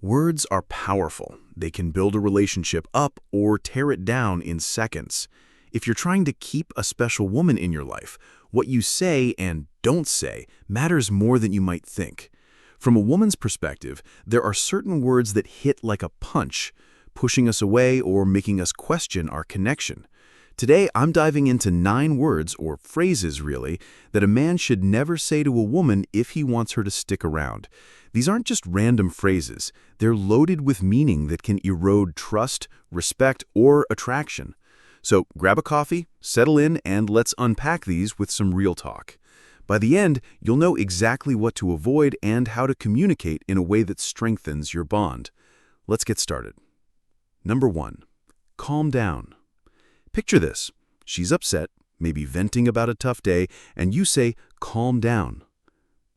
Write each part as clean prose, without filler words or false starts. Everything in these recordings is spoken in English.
Words are powerful. They can build a relationship up or tear it down in seconds. If you're trying to keep a special woman in your life, what you say and don't say matters more than you might think. From a woman's perspective, there are certain words that hit like a punch, pushing us away or making us question our connection. Today, I'm diving into 9 words, or phrases really, that a man should never say to a woman if he wants her to stick around. These aren't just random phrases. They're loaded with meaning that can erode trust, respect, or attraction. So grab a coffee, settle in, and let's unpack these with some real talk. By the end, you'll know exactly what to avoid and how to communicate in a way that strengthens your bond. Let's get started. Number 1. Calm down. Picture this. She's upset, maybe venting about a tough day, and you say, calm down.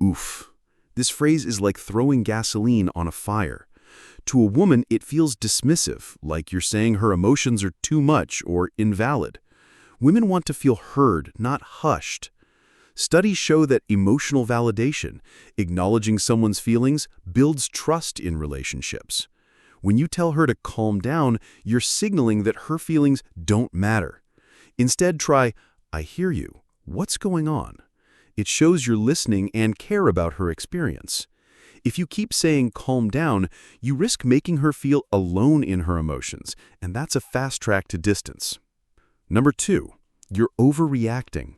Oof. This phrase is like throwing gasoline on a fire. To a woman, it feels dismissive, like you're saying her emotions are too much or invalid. Women want to feel heard, not hushed. Studies show that emotional validation, acknowledging someone's feelings, builds trust in relationships. When you tell her to calm down, you're signaling that her feelings don't matter. Instead, try, I hear you. What's going on? It shows you're listening and care about her experience. If you keep saying calm down, you risk making her feel alone in her emotions, and that's a fast track to distance. Number 2, you're overreacting.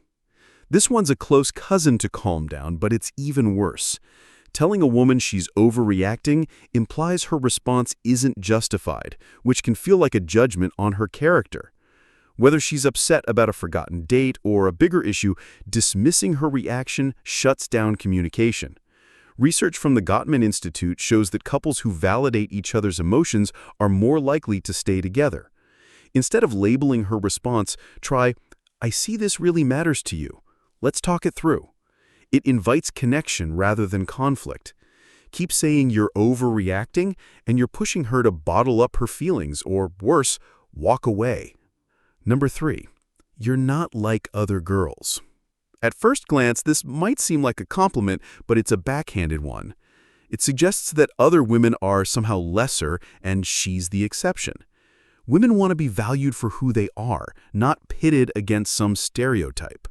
This one's a close cousin to calm down, but it's even worse. Telling a woman she's overreacting implies her response isn't justified, which can feel like a judgment on her character. Whether she's upset about a forgotten date or a bigger issue, dismissing her reaction shuts down communication. Research from the Gottman Institute shows that couples who validate each other's emotions are more likely to stay together. Instead of labeling her response, try, I see this really matters to you. Let's talk it through. It invites connection rather than conflict. Keep saying you're overreacting, and you're pushing her to bottle up her feelings, or worse, walk away. Number 3, you're not like other girls. At first glance, this might seem like a compliment, but it's a backhanded one. It suggests that other women are somehow lesser, and she's the exception. Women want to be valued for who they are, not pitted against some stereotype.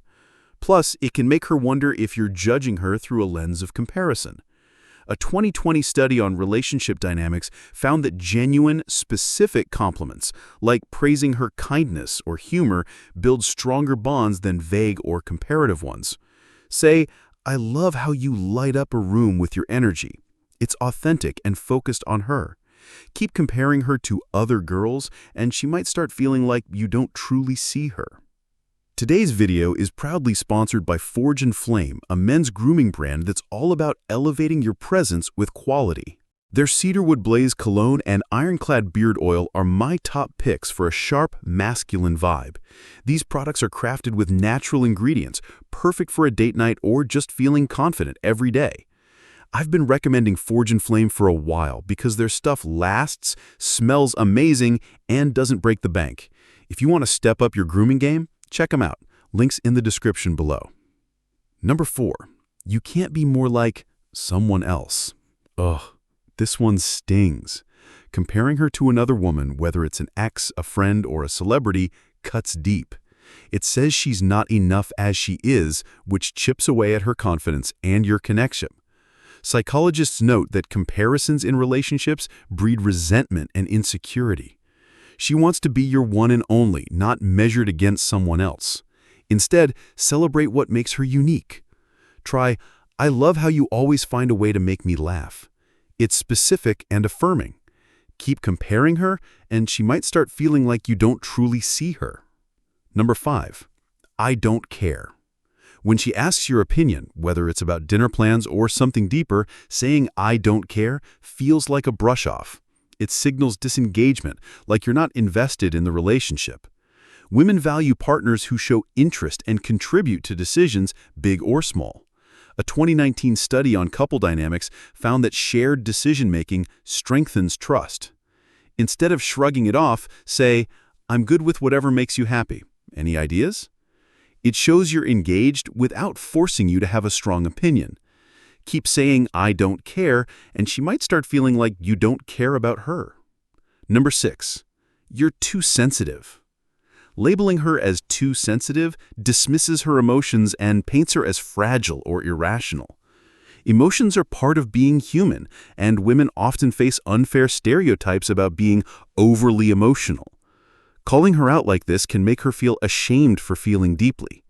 Plus, it can make her wonder if you're judging her through a lens of comparison. A 2020 study on relationship dynamics found that genuine, specific compliments, like praising her kindness or humor, build stronger bonds than vague or comparative ones. Say, I love how you light up a room with your energy. It's authentic and focused on her. Keep comparing her to other girls, and she might start feeling like you don't truly see her. Today's video is proudly sponsored by Forge & Flame, a men's grooming brand that's all about elevating your presence with quality. Their cedarwood blaze cologne and ironclad beard oil are my top picks for a sharp, masculine vibe. These products are crafted with natural ingredients, perfect for a date night or just feeling confident every day. I've been recommending Forge & Flame for a while because their stuff lasts, smells amazing, and doesn't break the bank. If you want to step up your grooming game, check them out. Links in the description below. Number 4, you can't be more like someone else. Ugh, this one stings. Comparing her to another woman, whether it's an ex, a friend, or a celebrity, cuts deep. It says she's not enough as she is, which chips away at her confidence and your connection. Psychologists note that comparisons in relationships breed resentment and insecurity. She wants to be your one and only, not measured against someone else. Instead, celebrate what makes her unique. Try, I love how you always find a way to make me laugh. It's specific and affirming. Keep comparing her, and she might start feeling like you don't truly see her. Number 5, I don't care. When she asks your opinion, whether it's about dinner plans or something deeper, saying I don't care feels like a brush-off. It signals disengagement, like you're not invested in the relationship. Women value partners who show interest and contribute to decisions, big or small. A 2019 study on couple dynamics found that shared decision-making strengthens trust. Instead of shrugging it off, say, I'm good with whatever makes you happy. Any ideas? It shows you're engaged without forcing you to have a strong opinion. Keep saying, "I don't care," and she might start feeling like you don't care about her. Number 6. You're too sensitive. Labeling her as too sensitive dismisses her emotions and paints her as fragile or irrational. Emotions are part of being human, and women often face unfair stereotypes about being overly emotional. Calling her out like this can make her feel ashamed for feeling deeply.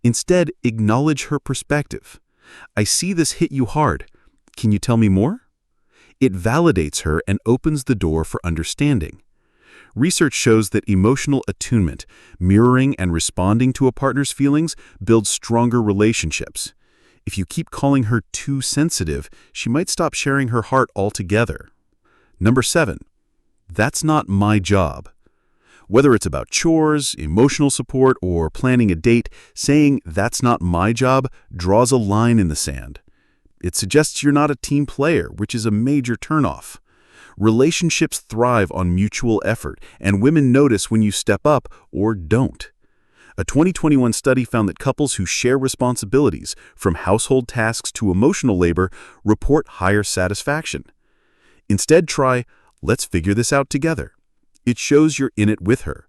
Instead, acknowledge her perspective. "I see this hit you hard. Can you tell me more?" It validates her and opens the door for understanding. Research shows that emotional attunement, mirroring and responding to a partner's feelings, builds stronger relationships. If you keep calling her too sensitive, she might stop sharing her heart altogether. Number 7. That's not my job. Whether it's about chores, emotional support, or planning a date, saying "that's not my job" draws a line in the sand. It suggests you're not a team player, which is a major turnoff. Relationships thrive on mutual effort, and women notice when you step up or don't. A 2021 study found that couples who share responsibilities, from household tasks to emotional labor, report higher satisfaction. Instead, try, "let's figure this out together." It shows you're in it with her.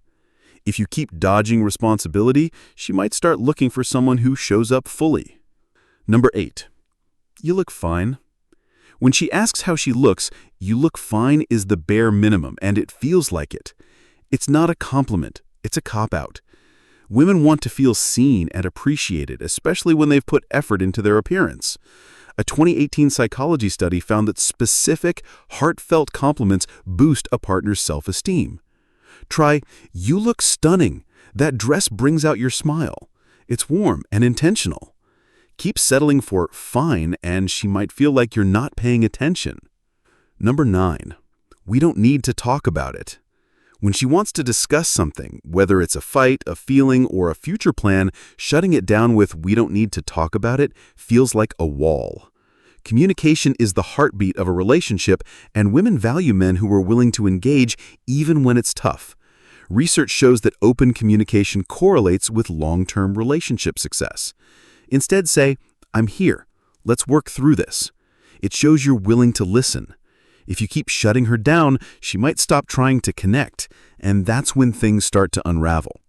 If you keep dodging responsibility, she might start looking for someone who shows up fully. Number 8. You look fine. When she asks how she looks, "you look fine" is the bare minimum, and it feels like it. It's not a compliment, it's a cop-out. Women want to feel seen and appreciated, especially when they've put effort into their appearance. A 2018 psychology study found that specific, heartfelt compliments boost a partner's self-esteem. Try, "you look stunning. That dress brings out your smile." It's warm and intentional. Keep settling for "fine," and she might feel like you're not paying attention. Number 9. We don't need to talk about it. When she wants to discuss something, whether it's a fight, a feeling, or a future plan, shutting it down with "we don't need to talk about it" feels like a wall. Communication is the heartbeat of a relationship, and women value men who are willing to engage even when it's tough. Research shows that open communication correlates with long-term relationship success. Instead, say, "I'm here. Let's work through this." It shows you're willing to listen. If you keep shutting her down, she might stop trying to connect, and that's when things start to unravel.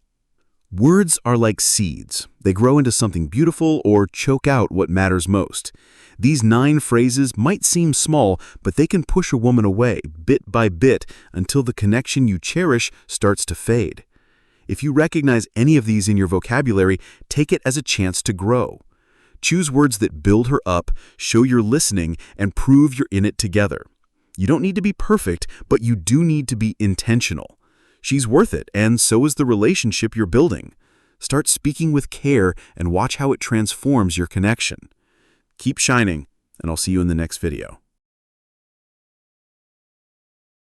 Words are like seeds. They grow into something beautiful or choke out what matters most. These 9 phrases might seem small, but they can push a woman away, bit by bit, until the connection you cherish starts to fade. If you recognize any of these in your vocabulary, take it as a chance to grow. Choose words that build her up, show you're listening, and prove you're in it together. You don't need to be perfect, but you do need to be intentional. She's worth it, and so is the relationship you're building. Start speaking with care and watch how it transforms your connection. Keep shining, and I'll see you in the next video.